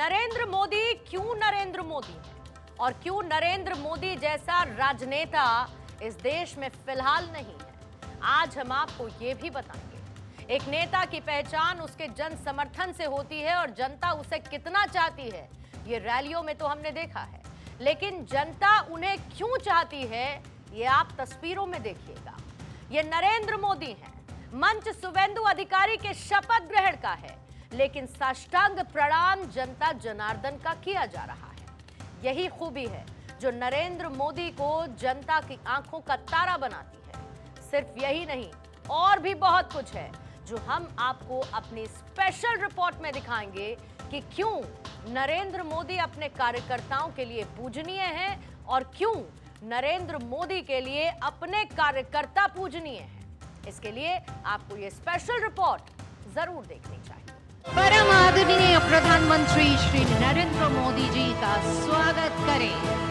नरेंद्र मोदी क्यों नरेंद्र मोदी और क्यों नरेंद्र मोदी जैसा राजनेता इस देश में फिलहाल नहीं है, आज हम आपको ये भी बताएंगे। एक नेता की पहचान उसके जन समर्थन से होती है और जनता उसे कितना चाहती है ये रैलियों में तो हमने देखा है, लेकिन जनता उन्हें क्यों चाहती है ये आप तस्वीरों में देखिएगा। ये नरेंद्र मोदी हैं। मंच शुभेंदु अधिकारी के शपथ ग्रहण का है, लेकिन साष्टांग प्रणाम जनता जनार्दन का किया जा रहा है। यही खूबी है जो नरेंद्र मोदी को जनता की आंखों का तारा बनाती है। सिर्फ यही नहीं, और भी बहुत कुछ है जो हम आपको अपनी स्पेशल रिपोर्ट में दिखाएंगे कि क्यों नरेंद्र मोदी अपने कार्यकर्ताओं के लिए पूजनीय हैं और क्यों नरेंद्र मोदी के लिए अपने कार्यकर्ता पूजनीय हैं। इसके लिए आपको ये स्पेशल रिपोर्ट जरूर देखनी चाहिए। परम आदरणीय प्रधानमंत्री श्री नरेंद्र मोदी जी का स्वागत करें।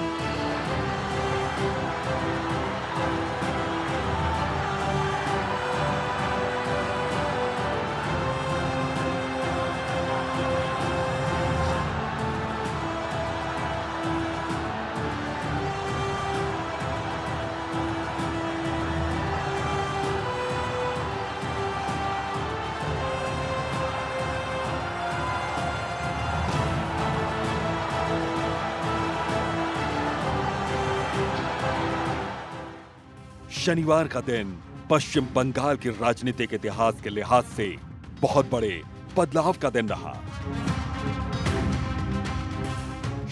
शनिवार का दिन पश्चिम बंगाल के राजनीतिक इतिहास के लिहाज से बहुत बड़े बदलाव का दिन रहा।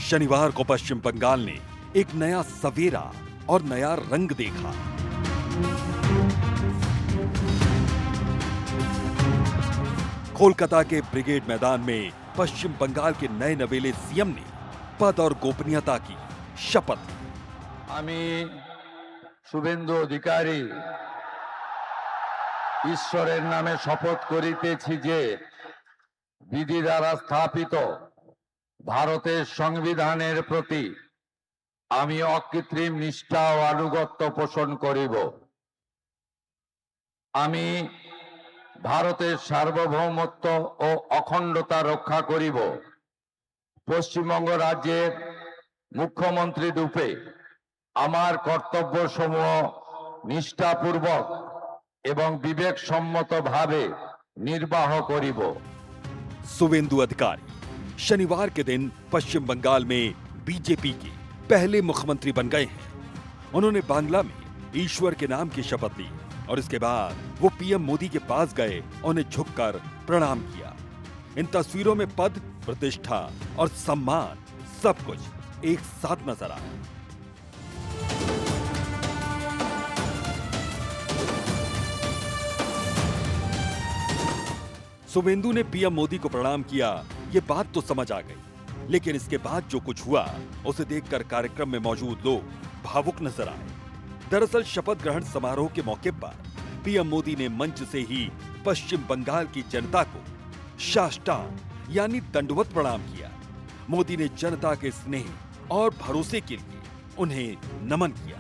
शनिवार को पश्चिम बंगाल ने एक नया सवेरा और नया रंग देखा। कोलकाता के ब्रिगेड मैदान में पश्चिम बंगाल के नए नवेले सीएम ने पद और गोपनीयता की शपथ ली। শুভেন্দু অধিকারী ঈশ্বরের নামে শপথ করিতেছি যে বিধি দ্বারা স্থাপিত ভারতের সংবিধানের প্রতি আমি অকৃত্রিম নিষ্ঠা ও আনুগত্য পোষণ করিব। আমি ভারতের সার্বভৌমত্ব ও অখণ্ডতা রক্ষা করিব। পশ্চিমবঙ্গ রাজ্যের মুখ্যমন্ত্রী রূপে আমার কর্তব্য সমূহ নিষ্ঠাপূর্বক এবং বিবেকসম্মতভাবে নির্বাহ করিব। शुभेंदु अधिकारी शनिवार के दिन पश्चिम बंगाल में बीजेपी के पहले मुख्यमंत्री बन गए हैं। उन्होंने बांग्ला में ईश्वर के नाम की शपथ ली और इसके बाद वो पीएम मोदी के पास गए, उन्हें झुककर प्रणाम किया। इन तस्वीरों में पद, प्रतिष्ठा और सम्मान सब कुछ एक साथ नजर आया। शुभेंदु ने पीएम मोदी को प्रणाम किया, ये बात तो समझ आ गई, लेकिन इसके बाद जो कुछ हुआ उसे देखकर कार्यक्रम में मौजूद लोग भावुक नजर आए। दरअसल शपथ ग्रहण समारोह के मौके पर पीएम मोदी ने मंच से ही पश्चिम बंगाल की जनता को साष्टांग यानी दंडवत प्रणाम किया। मोदी ने जनता के स्नेह और भरोसे के लिए उन्हें नमन किया।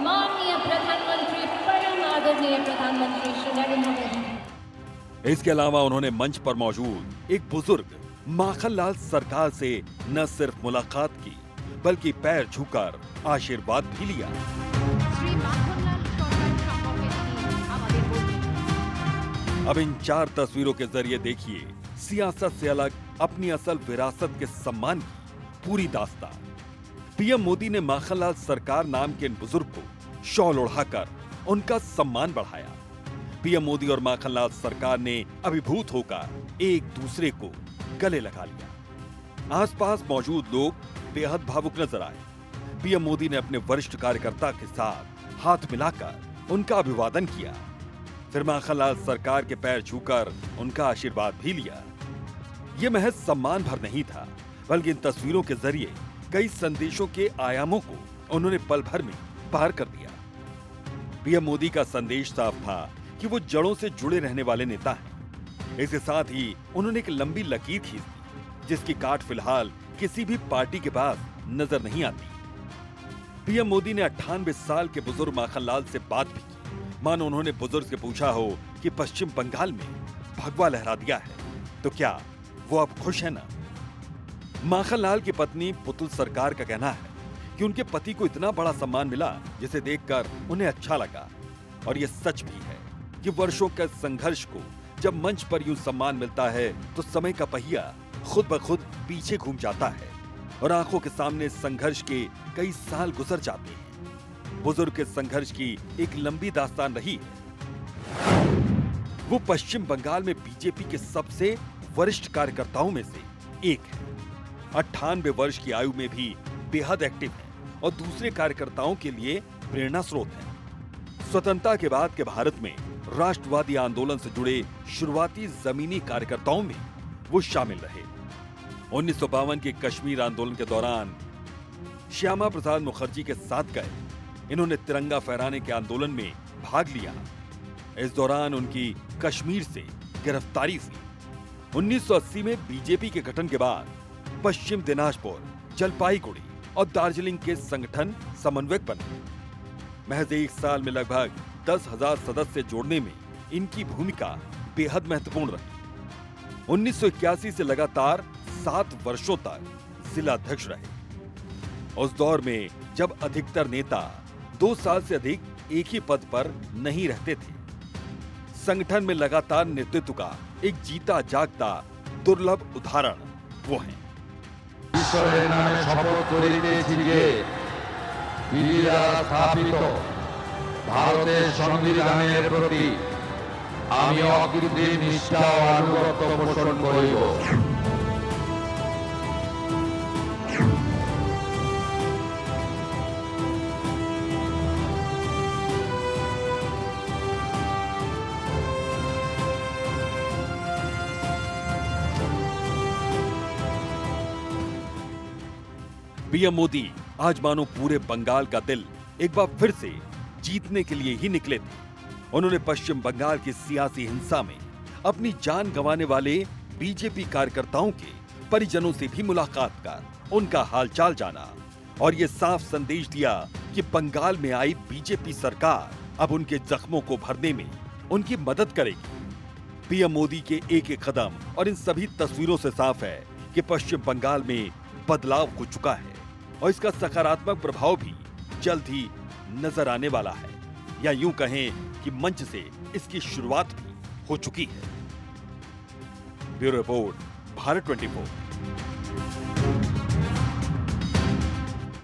माननीय प्रधानमंत्री, परम आदरणीय प्रधानमंत्री श्री नरेंद्र मोदी। इसके अलावा उन्होंने मंच पर मौजूद एक बुजुर्ग माखनलाल सरकार से न सिर्फ मुलाकात की बल्कि पैर छूकर आशीर्वाद भी लिया। अब इन 4 तस्वीरों के जरिए देखिए सियासत से अलग अपनी असल विरासत के सम्मान की पूरी दास्तान। पीएम मोदी ने माखनलाल सरकार नाम के इन बुजुर्ग को शॉल ओढ़ाकर उनका सम्मान बढ़ाया। पीएम मोदी और माखनलाल सरकार ने अभिभूत होकर एक दूसरे को गले लगा लिया। आसपास मौजूद लोग बेहद भावुक नजर आए। पीएम मोदी ने अपने वरिष्ठ कार्यकर्ता के साथ हाथ मिलाकर उनका अभिवादन किया, फिर माखनलाल सरकार के पैर छूकर उनका आशीर्वाद भी लिया। यह महज सम्मान भर नहीं था, बल्कि इन तस्वीरों के जरिए कई संदेशों के आयामों को उन्होंने पल भर में पार कर दिया। पीएम मोदी का संदेश साफ था कि वो जड़ों से जुड़े रहने वाले नेता हैं। इसके साथ ही उन्होंने एक लंबी लकीर खींच दी, जिसकी काट फिलहाल किसी भी पार्टी के पास नजर नहीं आती। पीएम मोदी ने 98 साल के बुजुर्ग माखनलाल से बात भी की, मानो उन्होंने बुजुर्ग से पूछा हो कि पश्चिम बंगाल में भगवा लहरा दिया है तो क्या वो अब खुश है ना? माखनलाल की पत्नी पुतुल सरकार का कहना है कि उनके पति को इतना बड़ा सम्मान मिला जिसे देखकर उन्हें अच्छा लगा। और ये सच भी है कि वर्षों के संघर्ष को जब मंच पर यूं सम्मान मिलता है तो समय का पहिया खुद ब खुद पीछे घूम जाता है और आंखों के सामने संघर्ष के कई साल गुजर जाते हैं। बुजुर्ग के संघर्ष की एक लंबी दास्तान रही है। वो पश्चिम बंगाल में बीजेपी के सबसे वरिष्ठ कार्यकर्ताओं में से एक है। 98 वर्ष की आयु में भी बेहद एक्टिव है और दूसरे कार्यकर्ताओं के लिए प्रेरणा स्रोत है। स्वतंत्रता के बाद के भारत में राष्ट्रवादी आंदोलन से जुड़े शुरुआती जमीनी कार्यकर्ताओं में वो शामिल रहे। 1952 के कश्मीर आंदोलन के दौरान श्यामा प्रसाद मुखर्जी के साथ गए। इन्होंने तिरंगा फहराने के आंदोलन में भाग लिया। इस दौरान उनकी कश्मीर से गिरफ्तारी हुई। 1980 में बीजेपी के गठन के बाद पश्चिम दिनाजपुर, जलपाईगुड़ी और दार्जिलिंग के संगठन समन्वयक बने। महज एक साल में लगभग 10,000 सदस्य जोड़ने में इनकी भूमिका बेहद महत्वपूर्ण रही। 1981 से लगातार 7 वर्षों तक जिला अध्यक्ष रहे। उस दौर में जब अधिकतर नेता 2 साल से अधिक एक ही पद पर नहीं रहते थे। संगठन में लगातार नेतृत्व का एक जीता जागता दुर्लभ उदाहरण वो हैं। ঈশ্বরের নামে শপথ করিতেছি যে বিধি দ্বারা স্থাপিত ভারতের সংবিধানের প্রতি আমি অকৃত্রিম নিষ্ঠা ও আনুগত্য পোষণ করিব। पीएम मोदी आज मानो पूरे बंगाल का दिल एक बार फिर से जीतने के लिए ही निकले थे। उन्होंने पश्चिम बंगाल की सियासी हिंसा में अपनी जान गंवाने वाले बीजेपी कार्यकर्ताओं के परिजनों से भी मुलाकात कर उनका हालचाल जाना और ये साफ संदेश दिया कि बंगाल में आई बीजेपी सरकार अब उनके जख्मों को भरने में उनकी मदद करेगी। पीएम मोदी के एक कदम और इन सभी तस्वीरों से साफ है कि पश्चिम बंगाल में बदलाव हो चुका है और इसका सकारात्मक प्रभाव भी जल्द ही नजर आने वाला है, या यूं कहें कि मंच से इसकी शुरुआत भी हो चुकी है। Bureau report, Bharat 24।